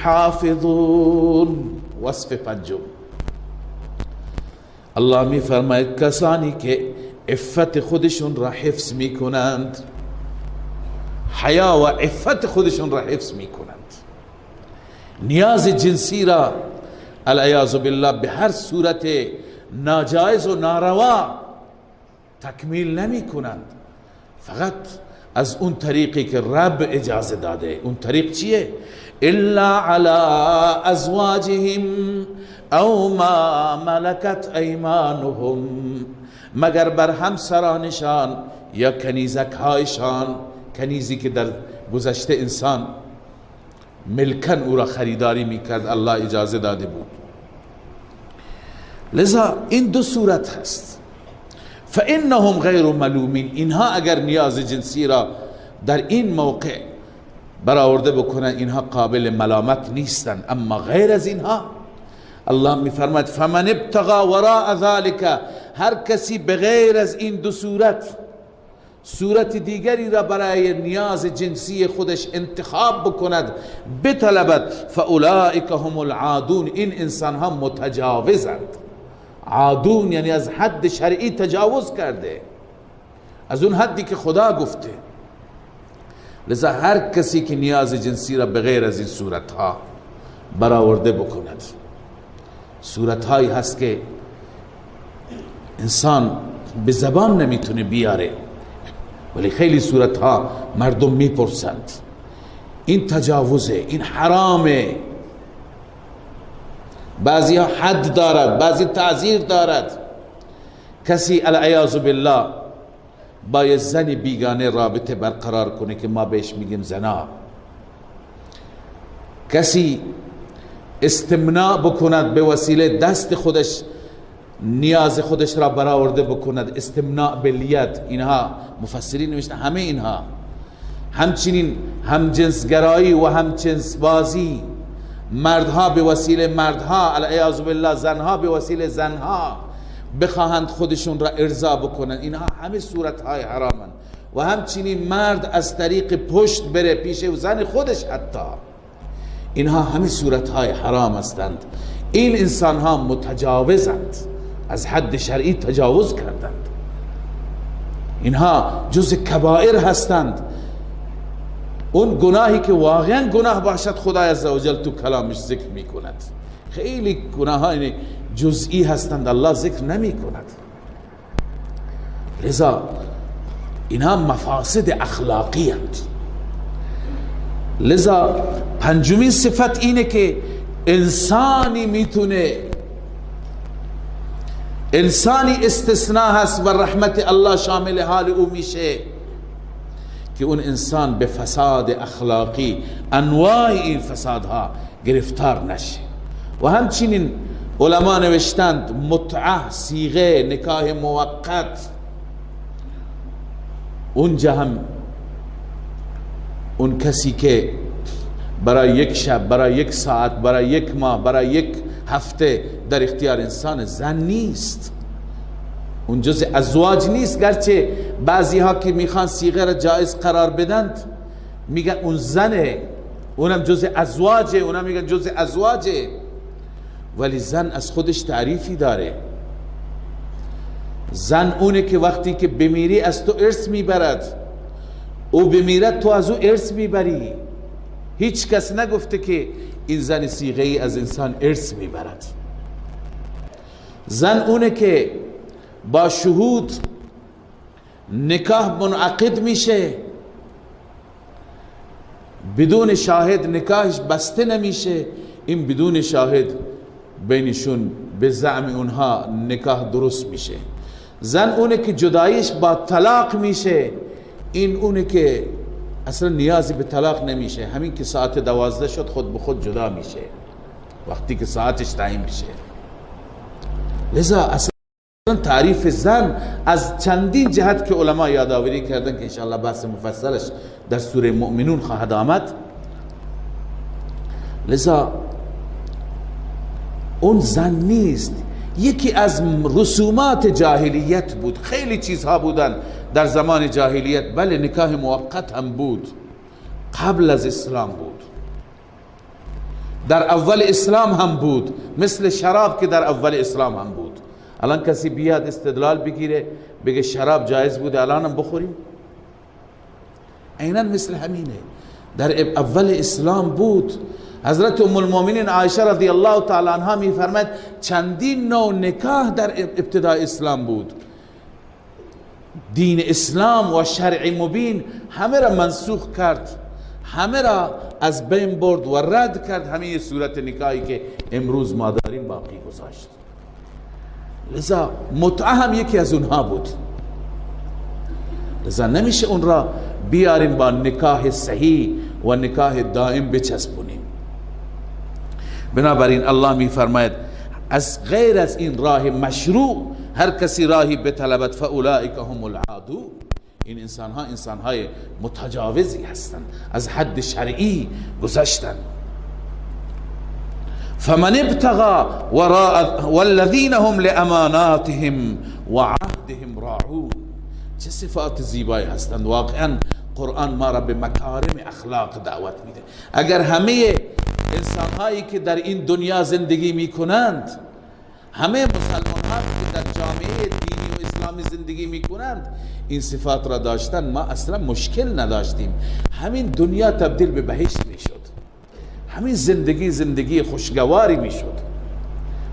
[SPEAKER 2] حافظون، وصف 5. الله می فرماید کسانی که عفت خودشون را حفظ می کنند، حیا و عفت خودشون را حفظ می کنند، نیاز جنسی را العیاذ بالله به هر صورت ناجایز و ناروا تکمیل نمی کنند، فقط از اون طریقی که رب اجازه داده. اون طریق چیه؟ الا علی ازواجهم او ما ملکت ایمانهم، مگر بر همسرانشان یا کنیزک هایشان کنیزی که در گذشته انسان ملکن او را خریداری میکرد الله اجازه داده بود. لذا این دو صورت هست. فانهم غیر ملومین، اینها اگر نیاز جنسی را در این موقع برآورده بکنن اینها قابل ملامت نیستن. اما غیر از اینها الله میفرماید فمن ابتغى وراء ذلك، هر کسی بغیر از این دو صورت دیگری را برای نیاز جنسی خودش انتخاب بکند بطلبد فاولئک هم العادون، این انسان ها متجاوزند. عادون یعنی از حد شرعی تجاوز کرده، از اون حدی که خدا گفته. لذا هر کسی که نیاز جنسی را بغیر از این صورت ها برآورده بکند، صورت هایی هست که انسان به زبان نمیتونه بیاره ولی خیلی صورت ها مردم میپرسند این تجاوزه، این حرامه، بعضی ها حد دارد، بعضی تعزیر دارد. کسی العیاذ بالله با یه زن بیگانه رابطه برقرار کنه که ما بهش میگیم زنا، کسی استمناء بکند به وسیله دست خودش نیاز خودش را برآورده بکند، استمناء بالید، اینها مفسرین نوشته همه اینها، همچنین همجنسگرایی و همجنس بازی، مردها به وسیله مردها العیاذ بالله، زنها به وسیله زنها بخواهند خودشون را ارضا بکنند، اینها همه صورتهای حرامند. و همچنین مرد از طریق پشت بره پیش زن خودش، حتی اینها همه صورتهای حرام هستند. این انسانها متجاوزند، از حد شرعی تجاوز کردند، اینها جز کبائر هستند. اون گناهی که واقعا گناه باشد خدای عزوجل تو کلامش ذکر می کند. خیلی گناهان جزئی هستند الله ذکر نمی کند. لذا اینها مفاسد اخلاقی هستند. لذا پنجمین صفت اینه که انسانی میتونه، انسانی استثناء هست و رحمت الله شامل حال او میشه که اون انسان به فساد اخلاقی، انواع این فسادها گرفتار نشه. و همچنین علما نوشتند متعه، صیغه نکاح موقت، اونجا هم اون کسی که برای یک شب، برای یک ساعت، برای یک ماه، برای یک هفته در اختیار انسان، زن نیست، اون جز ازواج نیست. گرچه بعضی ها که میخوان صیغه را جایز قرار بدند میگن اون زنه، اونم جز ازواجه، اونم میگن جز ازواجه، ولی زن از خودش تعریفی داره. زن اونه که وقتی که بمیری از تو ارث میبرد، او بمیرد تو از او ارث میبری. هیچ کس نگفته که این زن صیغه ای از انسان ارث میبرد. زن اونه که با شهود نکاح منعقد میشه، بدون شاهد نکاحش بسته نمیشه. این بدون شاهد بینشون به زعم اونها نکاح درست میشه. زن اونه که جدایش با طلاق میشه، این اونه که اصلا نیازی به طلاق نمیشه، همین که ساعت 12 شد خود به خود جدا میشه وقتی که ساعتش تعیین میشه. لذا اصلا تعریف زن از چندین جهت که علما یادآوری کردن که انشاءالله بحث مفصلش در سوره مؤمنون خواهد آمد. لذا اون زن نیست. یکی از رسومات جاهلیت بود، خیلی چیزها بودن در زمان جاهلیت. بله نکاح موقت هم بود، قبل از اسلام بود، در اول اسلام هم بود، مثل شراب که در اول اسلام هم بود. الان کسی بیاد استدلال بگیره بگه شراب جایز بوده الان هم بخوریم؟ عیناً مثل همینه، در اول اسلام بود. حضرت ام المؤمنین عایشه رضی الله تعالی عنها می فرماید چندین نوع نکاح در ابتدای اسلام بود. دین اسلام و شرع مبین همه را منسوخ کرد، همه را از بین برد و رد کرد، همه صورت نکاحی که امروز ما داریم باقی گذاشت. لذا متعه هم یکی از اونها بود. لذا نمیشه اون را بیاریم با نکاح صحیح و نکاح دائم بچسبونیم. بنابراین الله میفرماید از غیر از این راه مشروع هر کسی راهی بطلبد فاولئک هم العادون، این انسان های متجاوزی هستند، از حد شرعی گذشتن. فمن ابتغى وراء والذین هم لاماناتهم وعهدهم راعون. چه صفات زیبایی هستند. واقعا قرآن ما را به مکارم اخلاق دعوت میده. اگر همه انسان هایی که در این دنیا زندگی میکنند، همه مسلمان هایی که در جامعه دینی و اسلامی زندگی میکنند این صفات را داشتن، ما اصلا مشکل نداشتیم، همین دنیا تبدیل به بهشت میشد، همین زندگی خوشگواری میشد.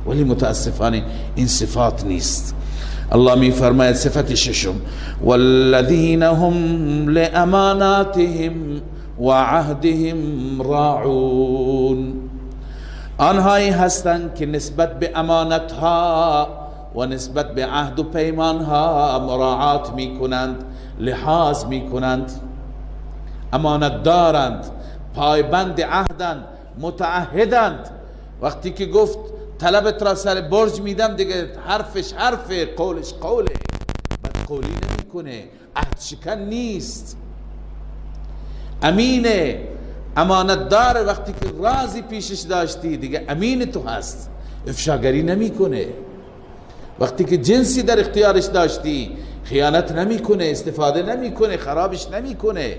[SPEAKER 2] ولی متاسفانه این صفات نیست. الله می فرماید صفت ششم والذین هم لاماناتهم وعهدهم راعون، آنهایی هستند که نسبت به امانتها و نسبت به عهد و پیمانها مراعات می کنند، لحاظ می کنند، امانت دارند، پایبند عهدند، متعهدند. وقتی که گفت طلبت را سر برج میدم دیگه حرفش حرفه، قولش قوله، بدقولی نمی کنه، عهد شکن نیست، امینه، امانت داره. وقتی که رازی پیشش داشتی دیگه امین تو هست، افشاگری نمی کنه. وقتی که جنسی در اختیارش داشتی خیانت نمی کنه، استفاده نمی کنه، خرابش نمی کنه.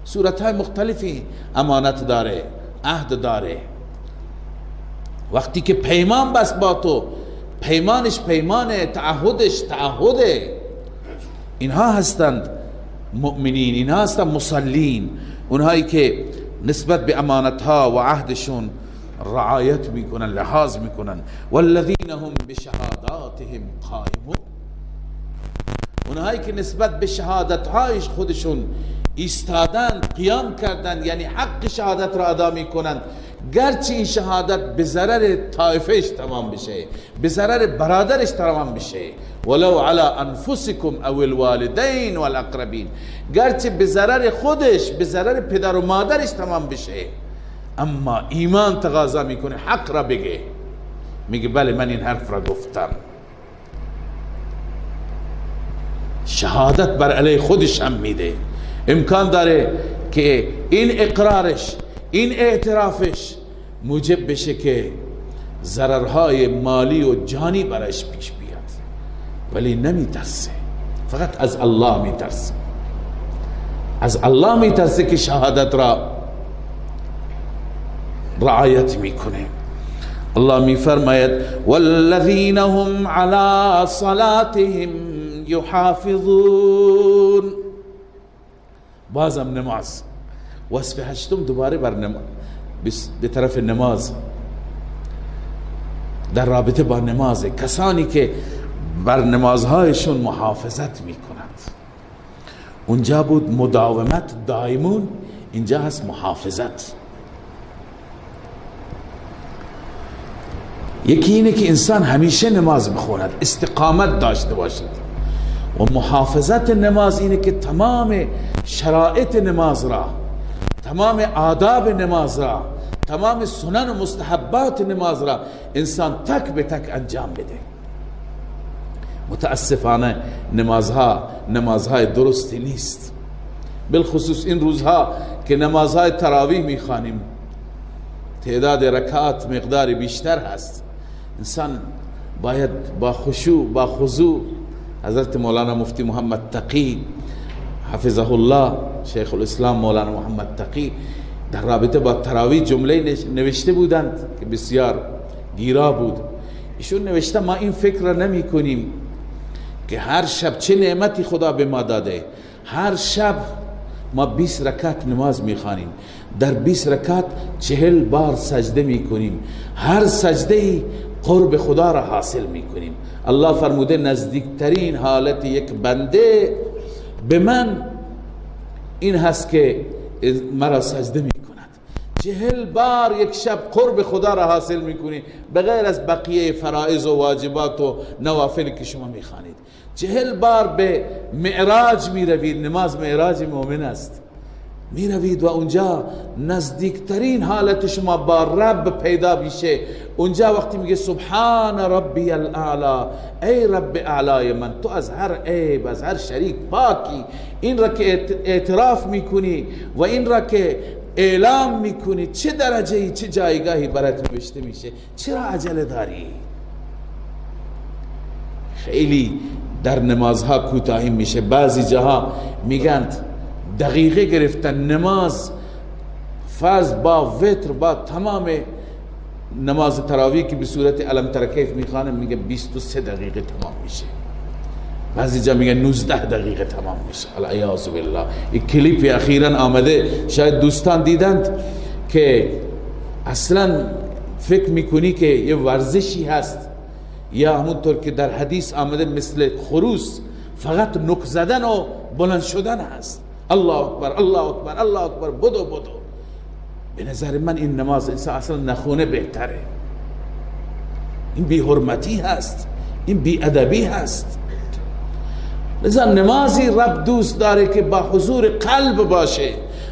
[SPEAKER 2] صورتهای مختلفی امانت داره، عهد داره. وقتی که پیمان بس با تو، پیمانش پیمانه، تعهدش تعهده. اینها هستند مؤمنین، اینها هستند مصلین، اونهایی که نسبت به امانتها و عهدشون رعایت میکنن، لحاظ میکنن. والذین هم بشهاداتهم قائمون، اونهایی که نسبت به شهادتهایش خودشون ایستادن، قیام کردن، یعنی حق شهادت را ادا میکنن، گرچه این شهادت به ضرر طایفهش تمام بشه، به ضرر برادرش تمام بشه، ولو علی انفسکم او الوالدین والاقربین، گرچه به ضرر خودش، به ضرر پدر و مادرش تمام بشه، اما ایمان تقاضا میکنه حق را بگه، میگه بله من این حرف را گفتم. شهادت بر علیه خودش هم میده. امکان داره که این اقرارش، این اعترافش موجب بشه که ضررهای مالی و جانی برایش پیش بیاد، ولی نمیترسه، فقط از الله میترسه، از الله میترسه که شهادت را رعایت میکنه. الله میفرماید والذین هم علی صلاتهم یحافظون. بازم نماز، وصف هشتم دوباره بر نماز، به طرف نماز، در رابطه با نماز. کسانی که بر نمازهایشون محافظت میکنند، اونجا بود مداومت، دائمون، اینجا هست محافظت. یکی اینه که انسان همیشه نماز بخوند، استقامت داشته باشد، و محافظت نماز اینه که تمام شرایط نماز را، تمام آداب نماز را، تمام سنن و مستحبات نماز را انسان تک به تک انجام بده. متاسفانه نمازهای درستی نیست، بالخصوص این روزها که نمازهای تراویح میخوانیم، تعداد رکعات مقدار بیشتر هست. انسان باید با خشوع، با خضوع، حضرت مولانا مفتی محمد تقی حفظه الله، شیخ الاسلام مولانا محمد تقی در رابطه با تراویح جمله نوشته بودند که بسیار گیرا بود. ایشون نوشته ما این فکر را نمی کنیم که هر شب چه نعمتی خدا به ما داده، هر شب ما 20 رکعت نماز میخوانیم، در 20 رکعت 40 بار سجده میکنیم، هر سجده قرب خدا را حاصل میکنیم. الله فرموده نزدیکترین حالت یک بنده به من این هست که مرا سجده میکند. 40 بار یک شب قرب خدا را حاصل میکنی بغیر از بقیه فرائض و واجبات و نوافل که شما میخوانید. 40 بار به معراج میروید، نماز معراج مؤمن است، میروید و اونجا نزدیکترین حالت شما با رب پیدا میشه. اونجا وقتی میگه سبحان ربی الاعلی، ای رب اعلای من، تو از هر عیب از هر شریک پاکی، این را که اعتراف میکنی و این را که اعلام میکنی، چه درجه چه جایگاهی برات نوشته میشه، چرا عجله داری؟ خیلی در نمازها کوتاهی میشه. بعضی جاها میگن دقیقه گرفتن نماز فرض با وتر با تمام نماز تراویح که به صورت علم تر کیف میخوانه، میگه 23 دقیقه تمام میشه، بعضی جا میگه 19 دقیقه تمام میشه. العیاذ بالله. یک کلیپ اخیراً آمده، شاید دوستان دیدند، که اصلا فکر میکنی که یه ورزشی هست یا همونطور که در حدیث آمده مثل خروس فقط نک زدن و بلند شدن هست. الله اکبر الله اکبر الله اکبر، بدو بدو. به نظر من این نماز اصلا نخونه بهتره. این بی حرمتی هست، این بی ادبی هست. لذا نمازی رب دوست داره که با حضور قلب باشه،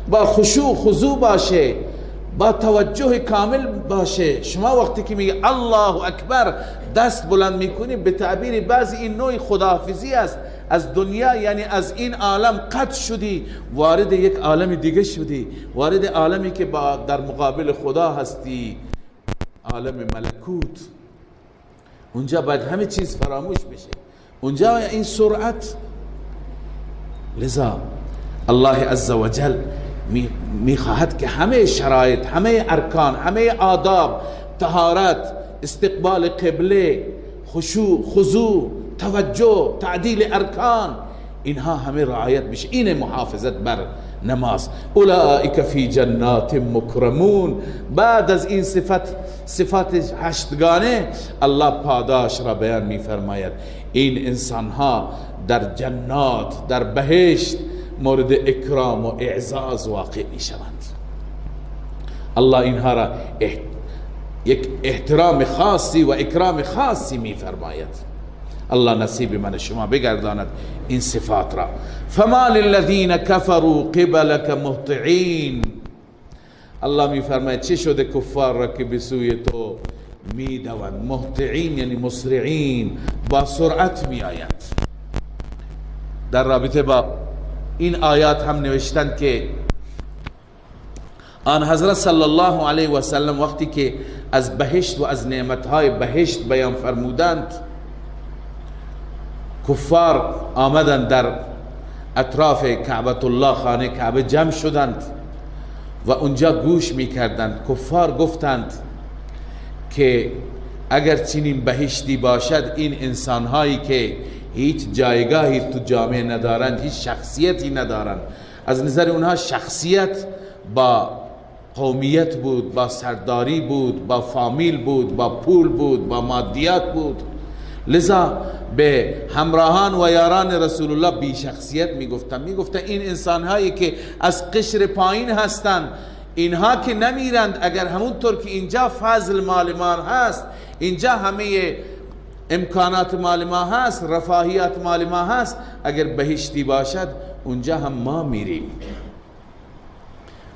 [SPEAKER 2] با خشوع خضوع باشه، با توجه کامل باشه. شما وقتی که میگه الله اکبر دست بلند میکنی، به تعبیر بعضی این نوع خداحافظی است از دنیا، یعنی از این عالم قطع شدی، وارد یک عالم دیگه شدی، وارد عالمی که در مقابل خدا هستی، عالم ملکوت. اونجا باید همه چیز فراموش بشه، اونجا این سرعت. لذا الله عز وجل میخواهد که همه شرایط، همه ارکان، همه آداب، طهارت، استقبال قبله، خشوع خضوع، توجه، تعدیل ارکان، اینها همه رعایت بشه. این محافظت بر نماز. اولئک فی جنات مکرمون. بعد از این صفات هشتگانه الله پاداش را بیان میفرماید. این انسان ها در جنات، در بهشت مورد اکرام و اعزاز واقع می شوند. الله اینها را یک احترام خاصی و اکرام خاصی می فرماید. الله نصیب من شما بگرداند این صفات را. فما للذین کفروا قبلک مهطعین. الله می فرماید چه شده کفار را که به سوی تو می دوند. مهطعین یعنی مسرعین، با سرعت می آیند. در رابطه با این آیات هم نوشتند که آن حضرت صلی الله علیه و سلم وقتی که از بهشت و از نعمتهای بهشت بیان فرمودند، کفار آمدند در اطراف کعبت الله، خانه کعبه جمع شدند و اونجا گوش میکردند. کفار گفتند که اگر چنین بهشتی باشد، این انسانهایی که هیچ جایگاهی تو جامعه ندارند، هیچ شخصیتی ندارند، از نظر اونها شخصیت با قومیت بود، با سرداری بود، با فامیل بود، با پول بود، با مادیات بود. لذا به همراهان و یاران رسول الله بی شخصیت میگفتن این انسانهایی که از قشر پایین هستند، اینها که نمیرند. اگر همونطور که اینجا فضل مال ما هست، اینجا همه امکانات مال ما هست، رفاهیات مال ما هست، اگر بهشتی باشد اونجا هم ما میریم.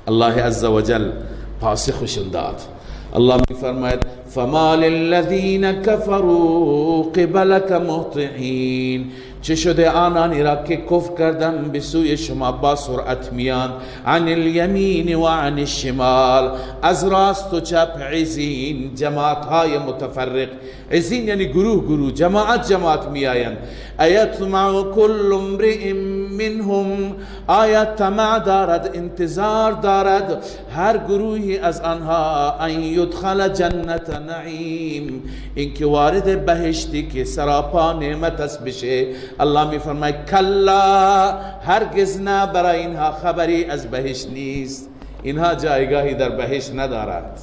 [SPEAKER 2] الله عز وجل پاسخشون داد. الله میفرماید فما للذین کفروا قبلک مهطعین. چه شده آنانی را که کفر کردن به سوی شما با سرعت میان. عن الیمین و عن الشمال، از راست و چپ. عزین، جماعت های متفرق. عزین یعنی گروه گروه، جماعت میآیند. ایطمع کل امرئ منهم، آیت طمع دارد، انتظار دارد هر گروهی از آنها ان یدخل جنت نعیم، اینکه وارد بهشتی که سراپا نعمت است بشه. الله می فرماید کلا، هرگز نه، برای اینها خبری از بهشت نیست. اینها جایگاهی در بهشت ندارند.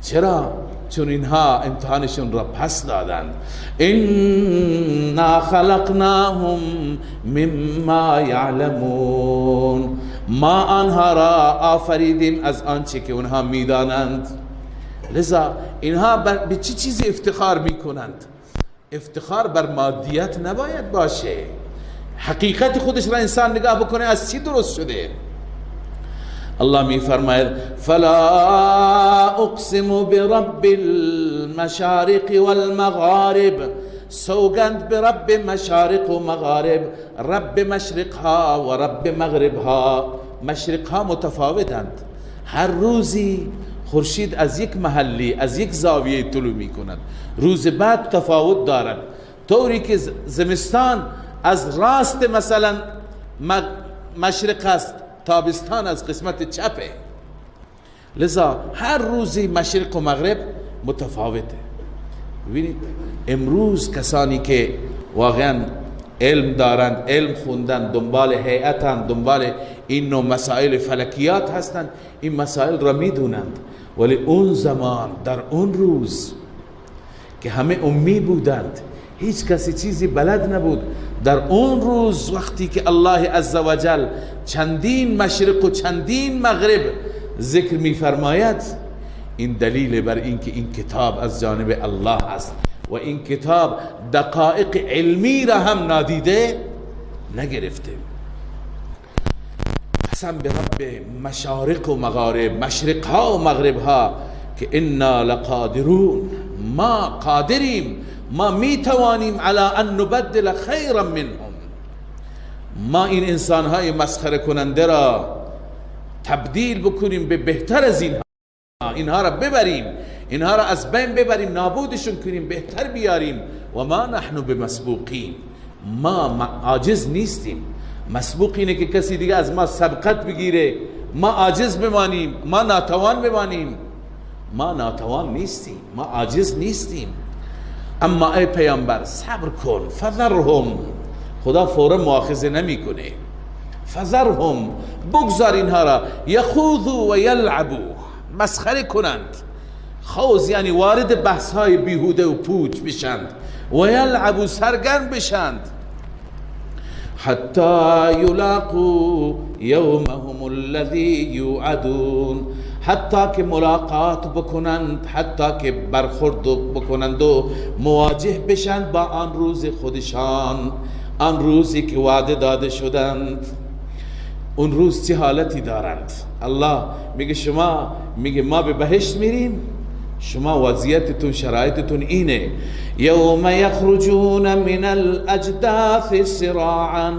[SPEAKER 2] چرا؟ چون اینها امتحانشون را پس دادند. انا خلقناهم مما یعلمون. ما آنها را آفریدیم از آنچه که اونها میدانند. لذا اینها به چه چیزی افتخار میکنند؟ افتخار بر مادیت نباید باشه. حقیقت خودش را انسان نگاه بکنه از چی درست شده. الله می فرماید فلا اقسم برب المشارق والمغارب، سوگند به رب مشارق و مغارب. رب مشرق ها و رب مغرب ها. مشرق ها متفاوتند، هر روزی خورشید از یک محلی از یک زاویه طلوع می کند، روز بعد تفاوت دارد. طوری که زمستان از راست مثلا مشرق است، تابستان از قسمت چپه. لذا هر روزی مشرق و مغرب متفاوته. ببینید امروز کسانی که واقعا علم دارند، علم خوندن، دنبال هیئتند، دنبال این نوع مسائل فلکیات هستند، این مسائل را میدونند. ولی اون زمان در اون روز که همه امی بودند، هیچ کسی چیزی بلد نبود، در اون روز وقتی که الله عزوجل چندین مشرق و چندین مغرب ذکر میفرماید، این دلیل بر این که این کتاب از جانب الله است و این کتاب دقایق علمی را هم نادیده نگرفته. قسم به رب مشارق و مغارب، مشرق ها و مغرب ها، که انا لقادرون، ما قادریم، ما میتوانیم علی ان نبدل خیرا منهم، ما این انسان های مسخره کننده را تبدیل بکنیم به بهتر از اینها، اینها را ببریم، اینها را از بین ببریم، نابودشون کنیم، بهتر بیاریم. و ما نحن بمسبوقین، ما عاجز نیستیم. مسبوق اینه که کسی دیگه از ما سبقت بگیره، ما عاجز بمانیم، ما ناتوان بمانیم. ما ناتوان نیستیم، ما عاجز نیستیم. اما ای پیامبر صبر کن، فذرهم، خدا فورا مؤاخذه نمیکنه، فذرهم، بگذار اینها را، یخوضوا و یلعبوا، مسخره کنند. خوض یعنی وارد بحث های بیهوده و پوچ بشند، و یلعبوا، سرگرم بشند. حتی یلاقوا یومهم الذی یوعدون، حتی که ملاقات بکنند، حتی که برخورد بکنند و مواجه بشند با آن روز خودشان، آن روزی که وعده داده شدند. اون روز چه حالتی دارند؟ الله میگه شما، میگه ما به بهشت میریم، شما وضعیتتون، شرایطتون اینه. یوم یخرجون من الاجداث سراعا،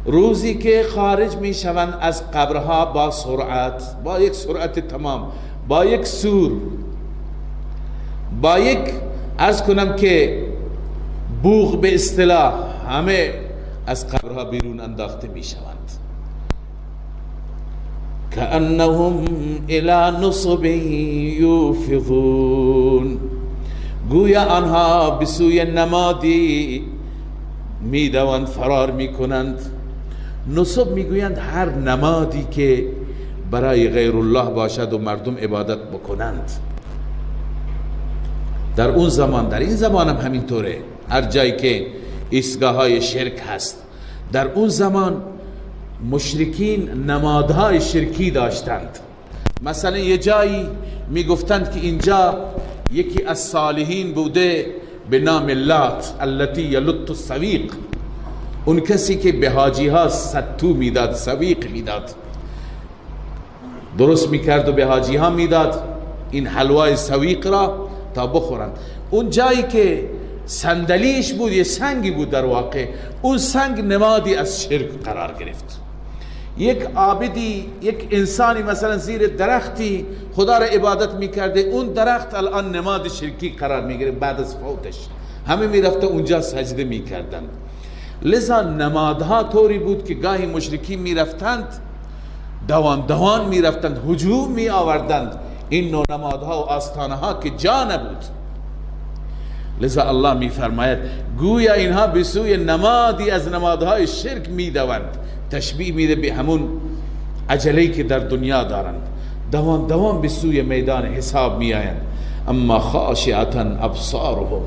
[SPEAKER 2] روزی که خارج می شوند از قبرها با سرعت، با یک سرعت تمام، با یک سور، با یک عرض کنم که بوق به اصطلاح، همه از قبرها بیرون انداخته می شوند. کأنهم الی نصب یوفضون، گویا آنها به سوی نمادی می دوند، فرار می کنند. نصب میگویند هر نمادی که برای غیر الله باشد و مردم عبادت بکنند. در اون زمان، در این زمان هم همینطوره، هر جایی که ایستگاه های شرک هست، در اون زمان مشرکین نمادهای شرکی داشتند. مثلا یه جایی میگفتند که اینجا یکی از صالحین بوده به نام لات، التي یلط السویق، اون کسی که به حاجی ها ستو میداد، سویق میداد، درست میکرد و به حاجی ها میداد این حلوای سویق را تا بخورند. اون جایی که صندلیش بود، یه سنگی بود در واقع، اون سنگ نمادی از شرک قرار گرفت. یک عابدی، یک انسانی مثلا زیر درختی خدا را عبادت میکرده، اون درخت الان نماد شرکی قرار میگیره. بعد از فوتش همه میرفته اونجا سجده میکردند. لذا نمادها طوری بود که گاهی مشرکین میرفتند، دوان میرفتند، هجوم می آوردند این نوع نمادها و آستانه ها که جا نبود. لذا الله می فرماید گویا اینها به سوی نمادی از نمادهای شرک می دوند. تشبیه میده به همون عجله‌ای که در دنیا دارند، دوان به سوی میدان حساب می آیند. اما خاشعتا ابصارهم،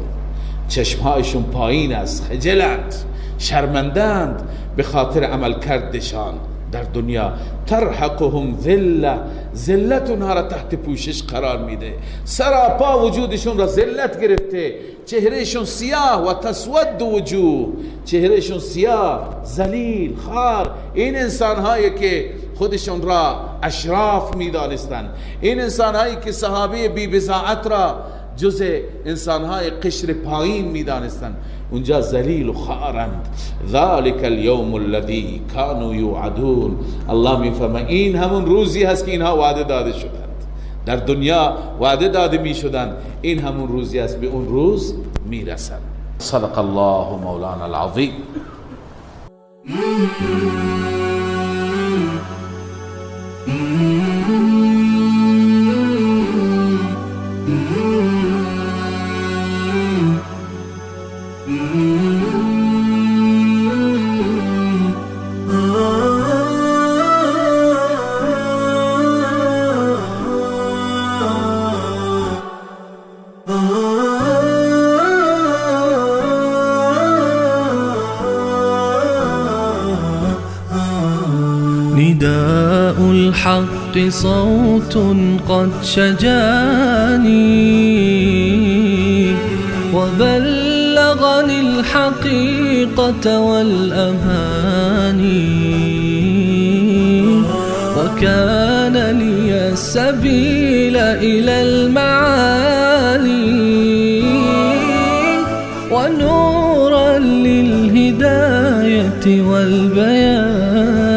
[SPEAKER 2] چشمهایشون پایین است، خجلند، شرمندند به خاطر عمل کردشان در دنیا. ترحقهم ذله، ذلت اونها را تحت پوشش قرار میده، سراپا وجودشون را ذلت گرفته، چهرهشون سیاه و تسود وجوه، چهرهشون سیاه، ذلیل، خار. این انسان هایی که خودشون را اشراف میدانستند، این انسان هایی که صحابه بی بضاعت را جز انسانهای قشر پایین میدانستند، اونجا ذلیل و خارند. ذالک اليوم الذی كانوا یوعدون. الله میفرماید این همون روزی هست که اینها وعده داده شدند، در دنیا وعده داده میشدند، این همون روزی است، به اون روز میرسند. صدق الله مولانا العظیم.
[SPEAKER 1] نداء الحق صوت قد شجاني وبلغني الحقيقة والأماني، وكان لي السبيل إلى المعالي، ونورا للهداية والبيان.